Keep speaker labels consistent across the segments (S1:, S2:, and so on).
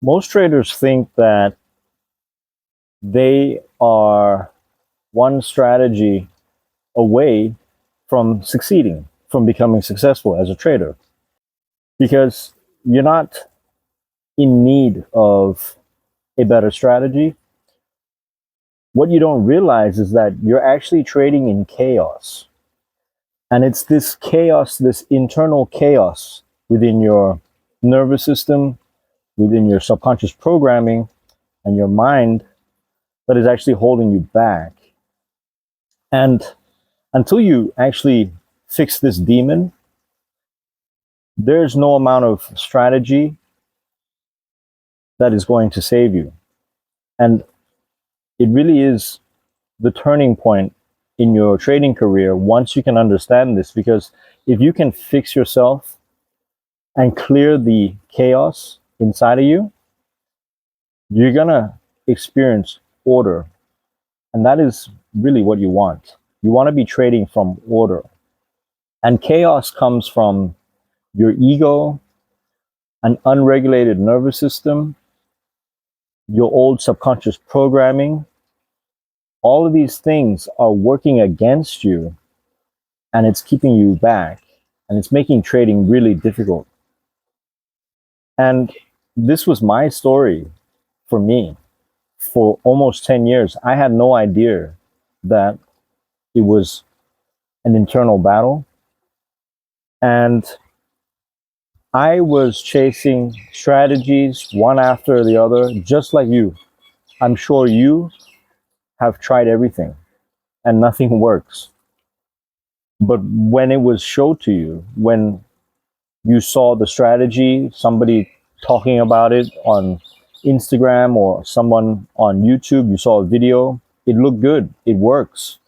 S1: Most traders think that they are one strategy away from succeeding, from becoming successful as a trader, because you're not in need of a better strategy. What you don't realize is that you're actually trading in chaos. And it's this chaos, this internal chaos within your nervous system, within your subconscious programming and your mind that is actually holding you back. And until you actually fix this demon, there's no amount of strategy that is going to save you. And it really is the turning point in your trading career once you can understand this, because if you can fix yourself and clear the chaos inside of you, you're gonna experience order. And that is really what you want. You want to be trading from order. And chaos comes from your ego, an unregulated nervous system, your old subconscious programming. All of these things are working against you, and it's keeping you back, and it's making trading really difficult. And this was my story for me. For almost 10 years, I had no idea that it was an internal battle. And I was chasing strategies one after the other, just like you. I'm sure you have tried everything and nothing works. But when it was showed to you, when you saw the strategy, somebody talking about it on Instagram or someone on YouTube, you saw a video, it looked good, it works.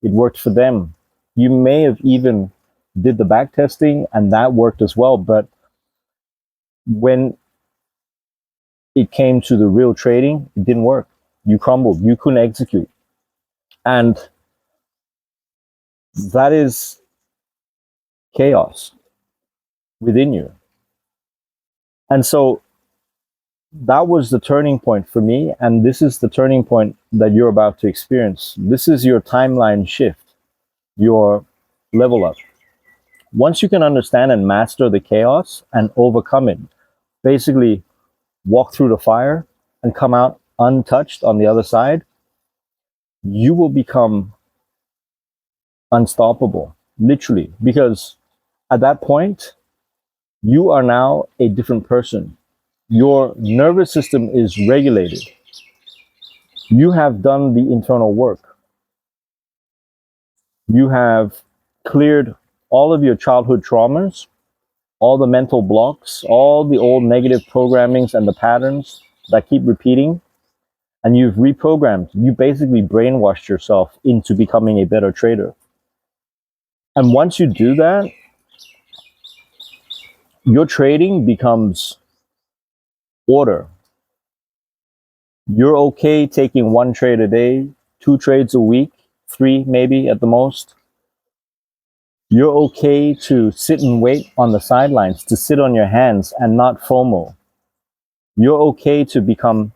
S1: It worked for them. You may have even did the back testing and that worked as well, but when it came to the real trading, it didn't work. You crumbled, you couldn't execute. And that is chaos within you. And so that was the turning point for me, and this is the turning point that you're about to experience. This is your timeline shift, your level up. Once you can understand and master the chaos and overcome it, basically walk through the fire and come out untouched on the other side, you will become unstoppable, literally, because at that point, you are now a different person. Your nervous system is regulated. You have done the internal work. You have cleared all of your childhood traumas, all the mental blocks, all the old negative programmings and the patterns that keep repeating, and you've reprogrammed. You basically brainwashed yourself into becoming a better trader. And once you do that, your trading becomes order. You're okay taking one trade a day, 2 trades a week, 3 maybe at the most. You're okay to sit and wait on the sidelines, to sit on your hands and not FOMO. You're okay to become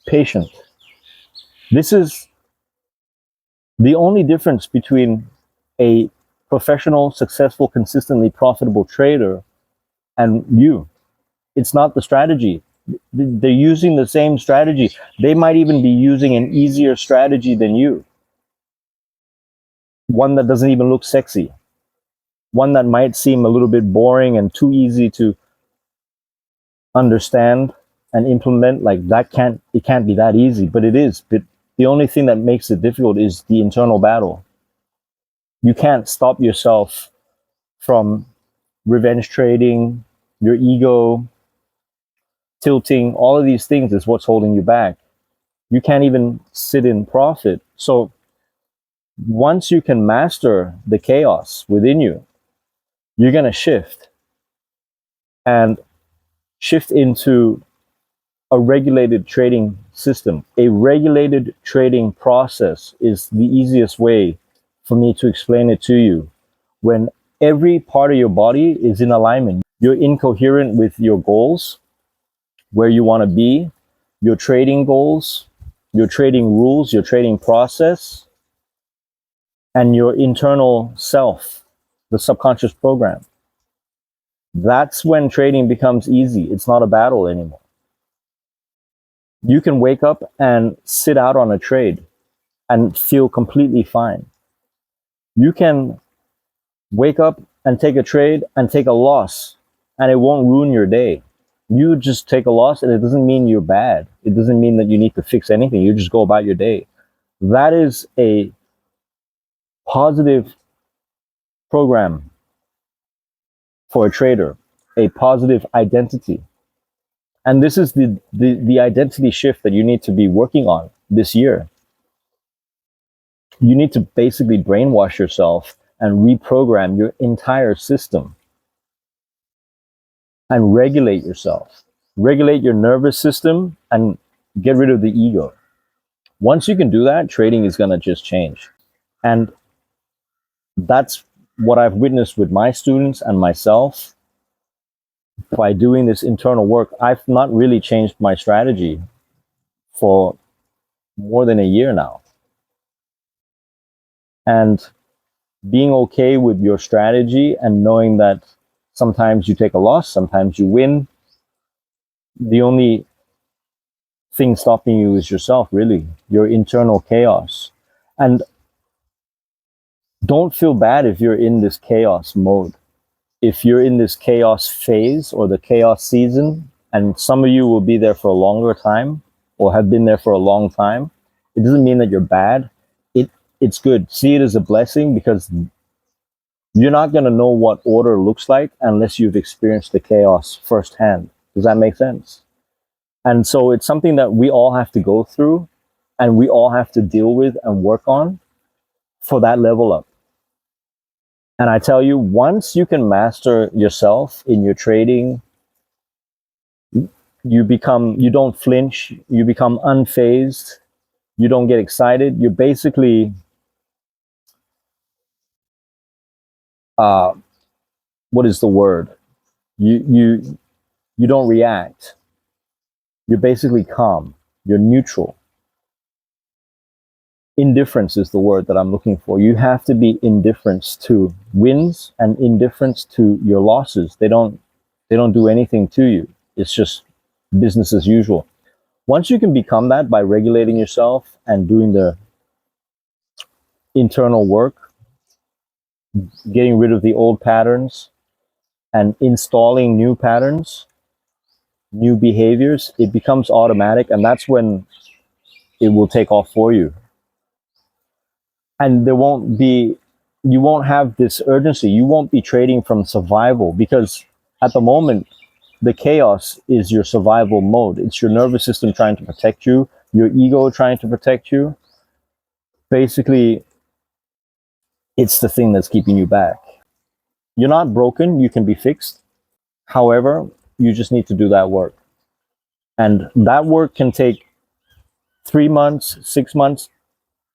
S1: patient. This is the only difference between a professional, successful, consistently profitable trader and you. It's not the strategy. They're using the same strategy. They might even be using an easier strategy than you. One that doesn't even look sexy. One that might seem a little bit boring and too easy to understand and implement. Like it can't be that easy, but it is. But the only thing that makes it difficult is the internal battle. You can't stop yourself from revenge trading, your ego, tilting. All of these things is what's holding you back. You can't even sit in profit. So once you can master the chaos within you, you're going to shift and shift into a regulated trading system. A regulated trading process is the easiest way for me to explain it to you. When every part of your body is in alignment, you're incoherent with your goals, where you want to be, your trading goals, your trading rules, your trading process, and your internal self, the subconscious program. That's when trading becomes easy. It's not a battle anymore. You can wake up and sit out on a trade and feel completely fine. You can wake up and take a trade and take a loss, and it won't ruin your day. You just take a loss, and it doesn't mean you're bad. It doesn't mean that you need to fix anything. You just go about your day. That is a positive program for a trader, a positive identity. And this is the identity shift that you need to be working on this year. You need to basically brainwash yourself and reprogram your entire system and regulate yourself. Regulate your nervous system and get rid of the ego. Once you can do that, trading is going to just change. And that's what I've witnessed with my students and myself. By doing this internal work, I've not really changed my strategy for more than a year now. And being okay with your strategy and knowing that sometimes you take a loss, sometimes you win. The only thing stopping you is yourself, really, your internal chaos. And don't feel bad if you're in this chaos mode. If you're in this chaos phase or the chaos season, and some of you will be there for a longer time or have been there for a long time, it doesn't mean that you're bad. It's good. See it as a blessing, because you're not going to know what order looks like unless you've experienced the chaos firsthand. Does that make sense? And so it's something that we all have to go through and we all have to deal with and work on for that level up. And I tell you, once you can master yourself in your trading, you don't flinch, you become unfazed, you don't get excited. You're basically, what is the word? You don't react. You're basically calm. You're neutral. Indifference is the word that I'm looking for. You have to be indifference to wins and indifference to your losses. They don't do anything to you. It's just business as usual. Once you can become that by regulating yourself and doing the internal work, getting rid of the old patterns and installing new patterns, new behaviors, it becomes automatic, and that's when it will take off for you. And you won't have this urgency. You won't be trading from survival, because at the moment, the chaos is your survival mode. It's your nervous system trying to protect you, your ego trying to protect you. Basically, it's the thing that's keeping you back. You're not broken, you can be fixed. However, you just need to do that work. And that work can take 3 months, 6 months,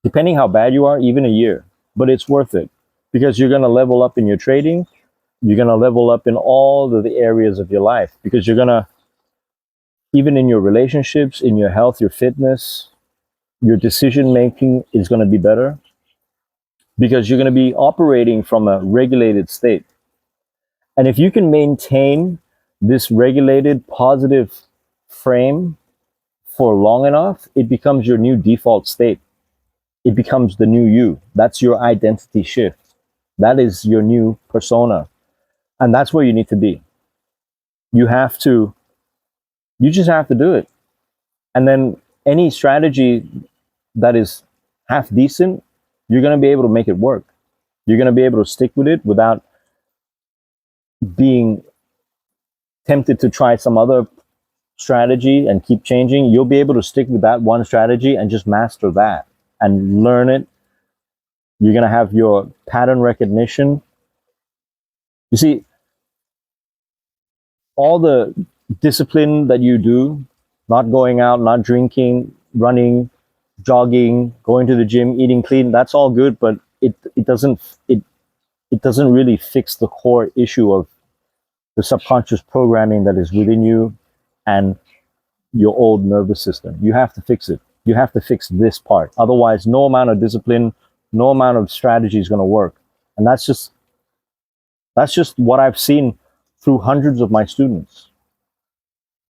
S1: depending how bad you are, even a year. But it's worth it, because you're going to level up in your trading. You're going to level up in all the areas of your life, because you're going to, even in your relationships, in your health, your fitness, your decision making is going to be better, because you're going to be operating from a regulated state. And if you can maintain this regulated, positive frame for long enough, it becomes your new default state. It becomes the new you. That's your identity shift. That is your new persona. And that's where you need to be. You just have to do it. And then any strategy that is half decent, you're going to be able to make it work. You're going to be able to stick with it without being tempted to try some other strategy and keep changing. You'll be able to stick with that one strategy and just master that and learn it. You're going to have your pattern recognition. You see, all the discipline that you do, not going out, not drinking, running, jogging, going to the gym, eating clean, that's all good, but it doesn't really fix the core issue of the subconscious programming that is within you and your old nervous system. You have to fix it. You have to fix this part. Otherwise, no amount of discipline, no amount of strategy is going to work. And that's just what I've seen through hundreds of my students.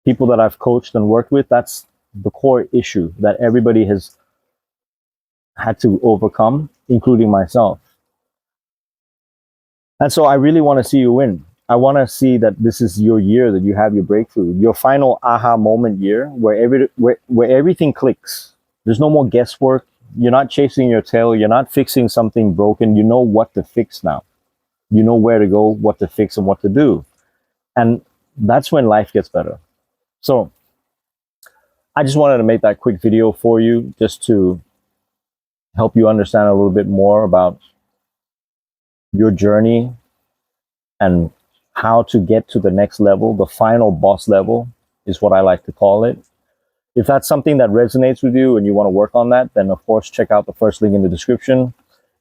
S1: People that I've coached and worked with, that's the core issue that everybody has had to overcome, including myself. And so I really want to see you win. I want to see that this is your year, that you have your breakthrough, your final aha moment year where everything clicks. There's no more guesswork. You're not chasing your tail. You're not fixing something broken. You know what to fix now. You know where to go, what to fix, and what to do. And that's when life gets better. So I just wanted to make that quick video for you, just to help you understand a little bit more about your journey and how to get to the next level. The final boss level is what I like to call it. If that's something that resonates with you and you want to work on that, then of course check out the first link in the description.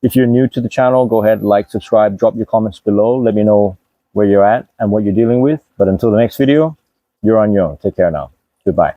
S1: If you're new to the channel, go ahead, like, subscribe, drop your comments below. Let me know where you're at and what you're dealing with. But until the next video, you're on your own. Take care now. Goodbye.